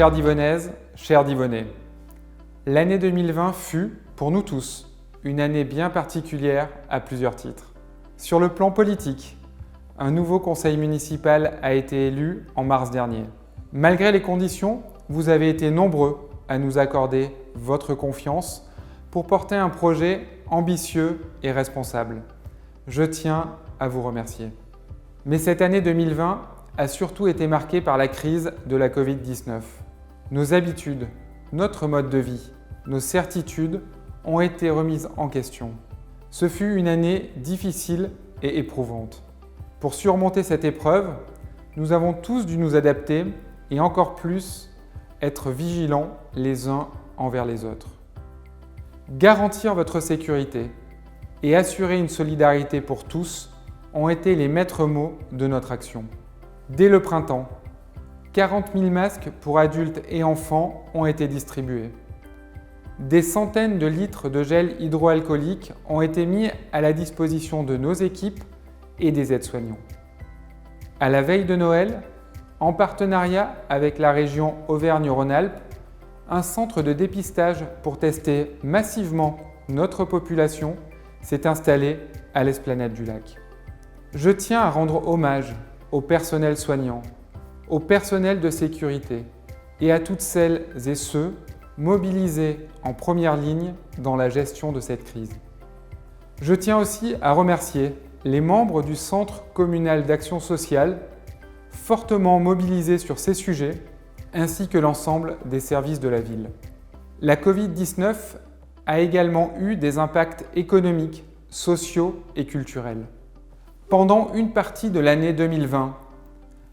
Chères Divonnaises, chers Divonnais, l'année 2020 fut, pour nous tous, une année bien particulière à plusieurs titres. Sur le plan politique, un nouveau conseil municipal a été élu en mars dernier. Malgré les conditions, vous avez été nombreux à nous accorder votre confiance pour porter un projet ambitieux et responsable. Je tiens à vous remercier. Mais cette année 2020 a surtout été marquée par la crise de la Covid-19. Nos habitudes, notre mode de vie, nos certitudes ont été remises en question. Ce fut une année difficile et éprouvante. Pour surmonter cette épreuve, nous avons tous dû nous adapter et encore plus être vigilants les uns envers les autres. Garantir votre sécurité et assurer une solidarité pour tous ont été les maîtres mots de notre action. Dès le printemps, 40 000 masques pour adultes et enfants ont été distribués. Des centaines de litres de gel hydroalcoolique ont été mis à la disposition de nos équipes et des aides-soignants. À la veille de Noël, en partenariat avec la région Auvergne-Rhône-Alpes, un centre de dépistage pour tester massivement notre population s'est installé à l'esplanade du lac. Je tiens à rendre hommage au personnel soignant, au personnel de sécurité et à toutes celles et ceux mobilisés en première ligne dans la gestion de cette crise. Je tiens aussi à remercier les membres du Centre communal d'action sociale, fortement mobilisés sur ces sujets, ainsi que l'ensemble des services de la ville. La Covid-19 a également eu des impacts économiques, sociaux et culturels. Pendant une partie de l'année 2020,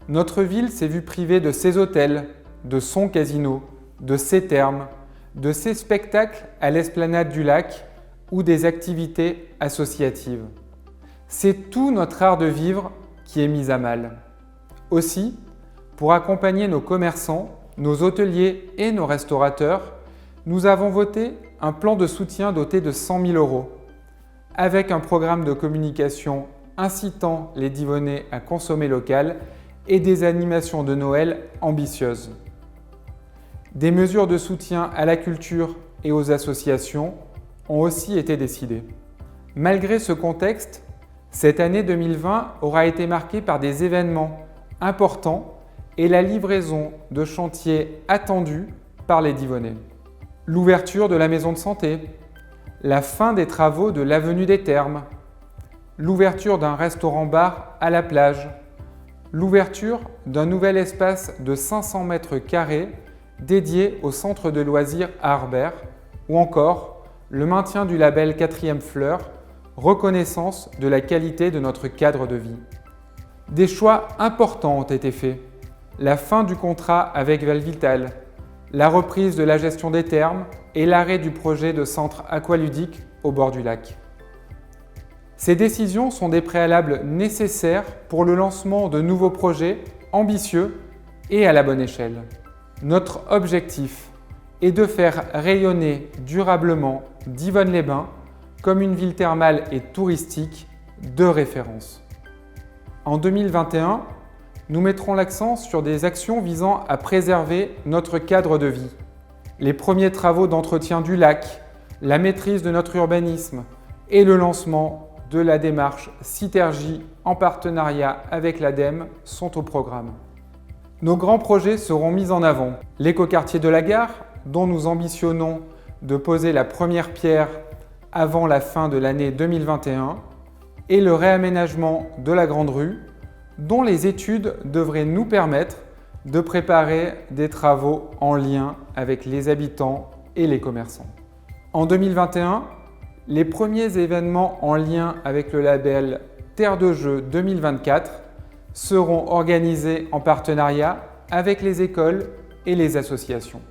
notre ville s'est vue privée de ses hôtels, de son casino, de ses thermes, de ses spectacles à l'esplanade du lac ou des activités associatives. C'est tout notre art de vivre qui est mis à mal. Aussi, pour accompagner nos commerçants, nos hôteliers et nos restaurateurs, nous avons voté un plan de soutien doté de 100 000 €, avec un programme de communication incitant les Divonnais à consommer local et des animations de Noël ambitieuses. Des mesures de soutien à la culture et aux associations ont aussi été décidées. Malgré ce contexte, cette année 2020 aura été marquée par des événements importants et la livraison de chantiers attendus par les Divonnais. L'ouverture de la maison de santé, la fin des travaux de l'avenue des Thermes, l'ouverture d'un restaurant-bar à la plage, l'ouverture d'un nouvel espace de 500 mètres carrés dédié au centre de loisirs à Harbert, ou encore le maintien du label 4e Fleur, reconnaissance de la qualité de notre cadre de vie. Des choix importants ont été faits. La fin du contrat avec Valvital, la reprise de la gestion des thermes et l'arrêt du projet de centre aqualudique au bord du lac. Ces décisions sont des préalables nécessaires pour le lancement de nouveaux projets ambitieux et à la bonne échelle. Notre objectif est de faire rayonner durablement Divonne-les-Bains comme une ville thermale et touristique de référence. En 2021, nous mettrons l'accent sur des actions visant à préserver notre cadre de vie. Les premiers travaux d'entretien du lac, la maîtrise de notre urbanisme et le lancement de la démarche Citergie en partenariat avec l'ADEME sont au programme. Nos grands projets seront mis en avant. L'écoquartier de la gare, dont nous ambitionnons de poser la première pierre avant la fin de l'année 2021, et le réaménagement de la Grande Rue, dont les études devraient nous permettre de préparer des travaux en lien avec les habitants et les commerçants. En 2021, les premiers événements en lien avec le label Terre de Jeux 2024 seront organisés en partenariat avec les écoles et les associations.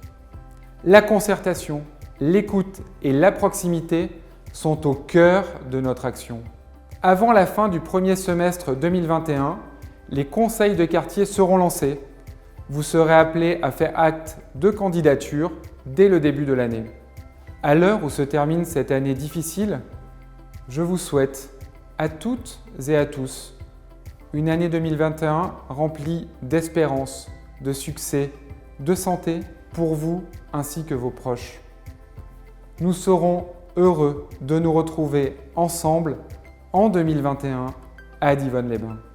La concertation, l'écoute et la proximité sont au cœur de notre action. Avant la fin du premier semestre 2021, les conseils de quartier seront lancés. Vous serez appelés à faire acte de candidature dès le début de l'année. À l'heure où se termine cette année difficile, je vous souhaite à toutes et à tous une année 2021 remplie d'espérance, de succès de santé pour vous ainsi que vos proches. Nous serons heureux de nous retrouver ensemble en 2021 à Divonne-les-Bains.